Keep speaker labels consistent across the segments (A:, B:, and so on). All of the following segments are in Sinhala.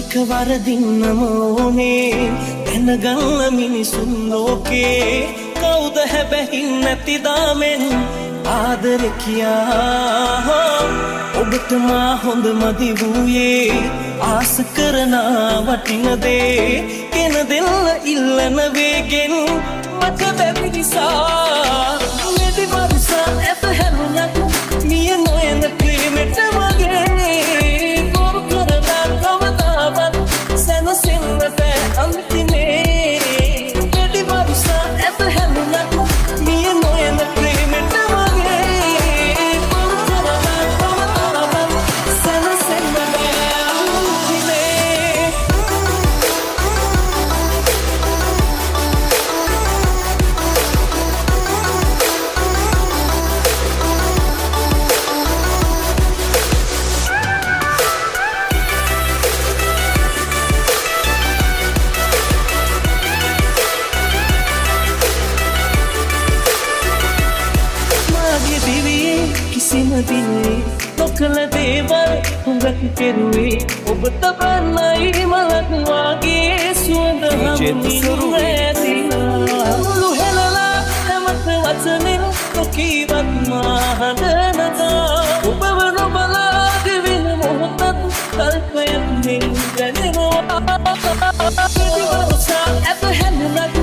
A: එක වරදින්නම ඕනේ දැනගන්න මිනිසුන් ලෝකේ කවුද හැබැයි නැති දාමෙන් ආදර කියා ඔබට මා හොඳ මදි වූයේ ආස කරන වටින දේ කෙන දෙන්න ඉල්ලන වේගෙන් මට බැරි නිසා මෙදි වරුසා ඇත හැරුණත් මිය නොයන ප්‍රේමෙට මගේ කොරු කරලා කවදාවත් සැනසෙන්න බෑ අන්තිමේ මෙදි වරුසා ඇත හැරුණත් මිය නොයන ප්‍රේමෙට මගේ කොරු කරලා කවදාවත් සැනසෙන්න බෑ අන්තිමේ දිනේ නොකල දේවල් හුඟක් කෙරුවේ ඔබට බන්නයි මලක් වාගේ සුවඳ හමුනින් ඇතිලා මුළු හෙලලා හැමත වචනෙන් නොකීවත් මහදනදා ඔබව නොබලා දෙවින මොහොතත් කල්පයක් මෙන් දැනෙනවා මෙදි වරුසා ඇත හැලුණත්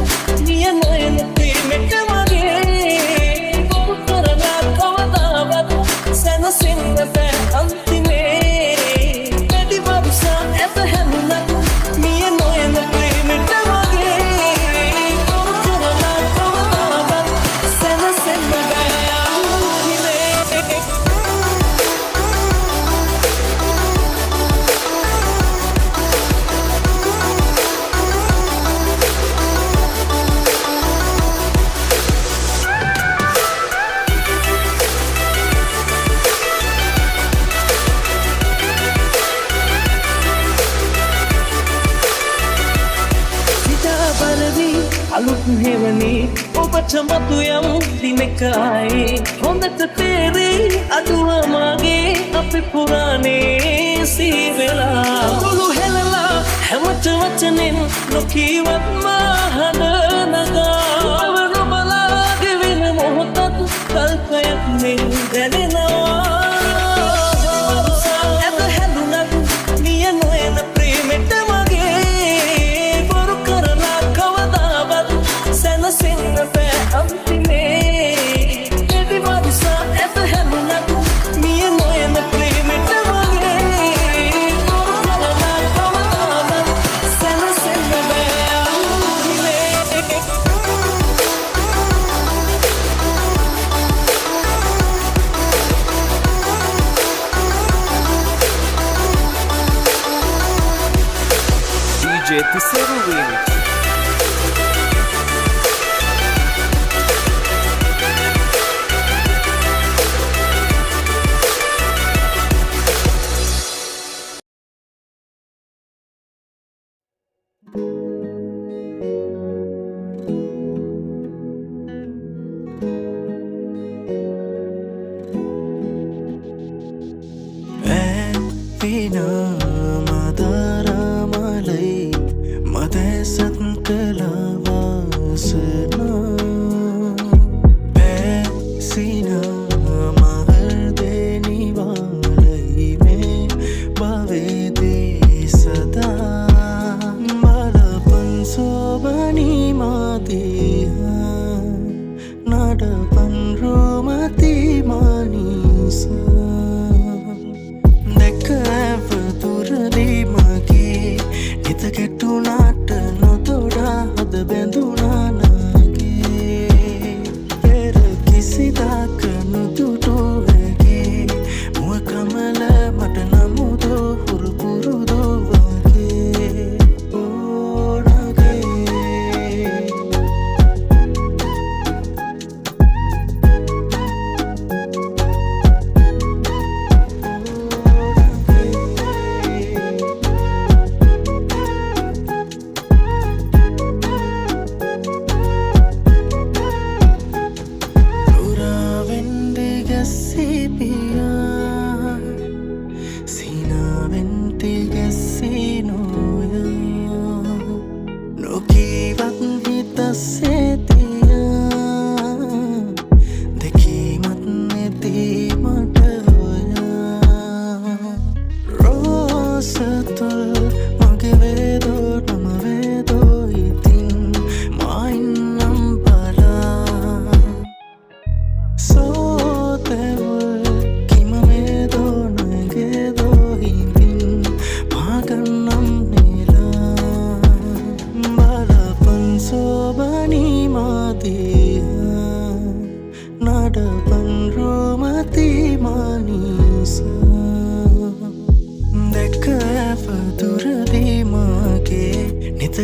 A: නිය නොයන ප්‍රේමෙට මගේ කොරු කරලා කවදාවත් සැනසෙන්න බෑ අන්තිමේ මෙදි වරුසා ඇත හැලුණත් මිය නොයන ප්‍රේමෙට මගේ කොරු කරලා කවදාවත් සැනසෙන්න බෑ අන්තිමේ අලුත් හෙවනේ ඔබට මතු යම් දිනක ආයේ හොඳට තේරෙයි අදුව මගේ අපි පුරානේ සීවෙලා මුළු හෙලලා හැමත වචනෙන් නොකීවත් මහද නගා ඔබව නොබලා දෙවින මොහොතත් කල්පයක් මෙන් දැනෙනවා ඇත හැලුණත් නිය නොයන ප්‍රේමෙට මගේ බොරු කරලා කවදාවත් සැනසෙන්න බෑ අන්තිමේ මෙදි වරුසා ඇත හැලුණත් මිය නොයන ප්‍රේමෙට මගේ බොරු කරලා කවදාවත් සැනසෙන්න බෑ අන්තිමේ
B: DJ Tiseru Remix.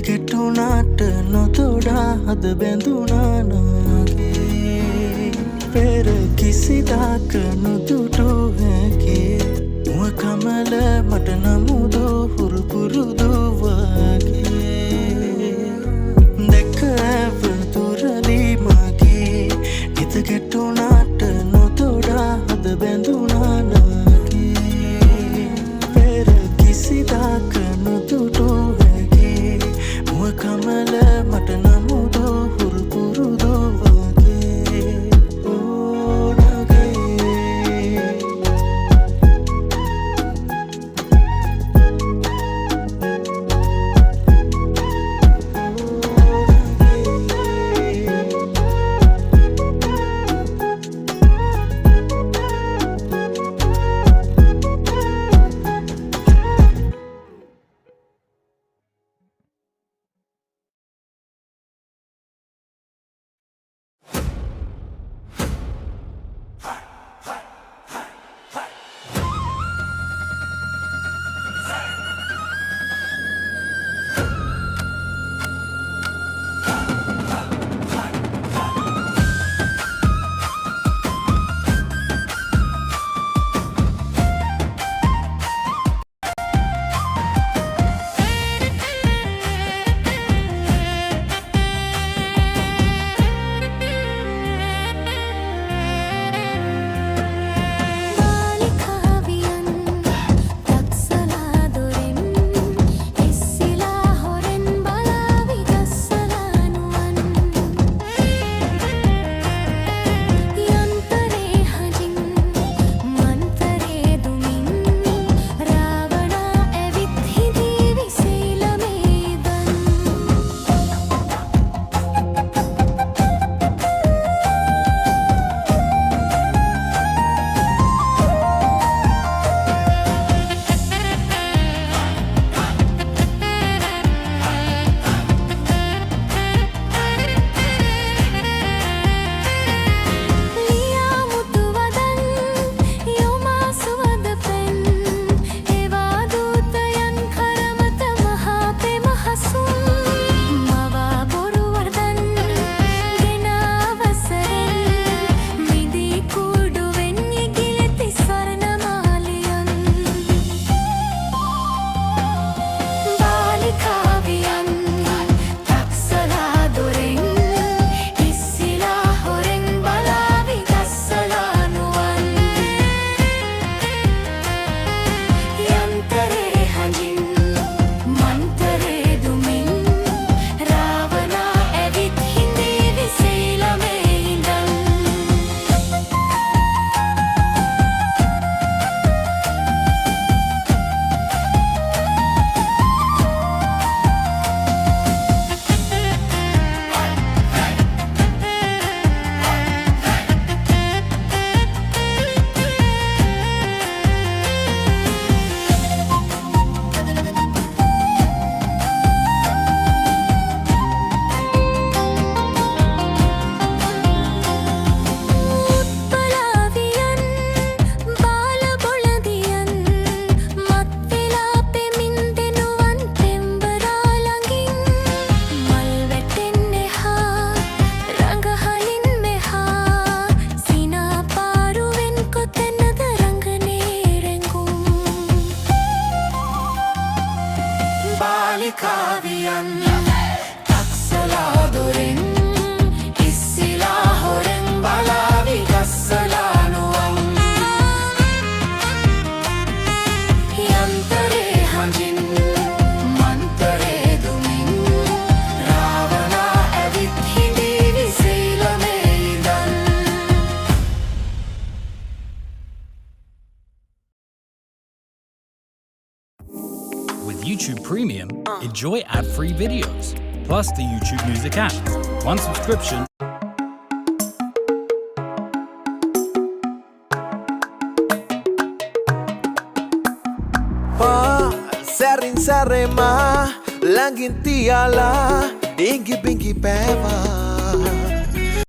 C: ගැටුණාට නොතොඩා අද බැඳුණා නාගේ පෙර කිසිදාක නොදුටු හැකි මුව කමල මට නමුදු හුරු පුරුදු වගේ දැක ඇවතුරලි මගේ හිත ගැටුණාට නොතොඩා අද බැඳුණා නාගේ පෙර කිසිදාක නොදුටු කමල මට නමුදු හුරු පුරුදු වගේ ඕනගේ
D: කාවියන් තක්සලා දොරෙන් ඉස්සිලා හොරෙන් බලාවි ගස්සලා නුවන් යන්තරේ හඳින් මන්තරේ දුමින් රාවණා ඇවිත් හිඳීවි සීලමේ ඉඳන්
E: With YouTube Premium, enjoy ad-free videos, plus the YouTube Music app. One subscription.
B: Sarin sarema langin tiala ingi bingi peva